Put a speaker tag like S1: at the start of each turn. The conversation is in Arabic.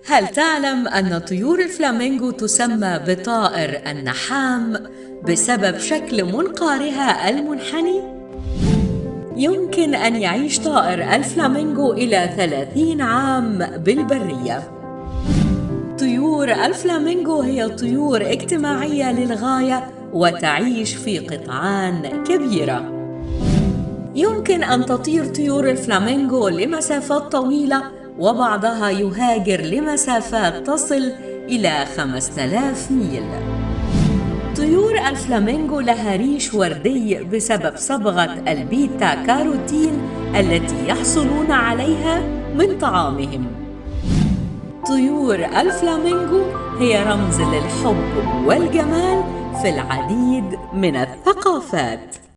S1: هل تعلم أن طيور الفلامينغو تسمى بطائر النحام بسبب شكل منقارها المنحني؟ يمكن أن يعيش طائر الفلامينغو إلى 30 عام بالبرية. طيور الفلامينغو هي طيور اجتماعية للغاية وتعيش في قطعان كبيرة. يمكن أن تطير طيور الفلامينغو لمسافات طويلة، وبعضها يهاجر لمسافات تصل إلى 5000 ميل. طيور الفلامينغو لها ريش وردي بسبب صبغة البيتا كاروتين التي يحصلون عليها من طعامهم. طيور الفلامينغو هي رمز للحب والجمال في العديد من الثقافات.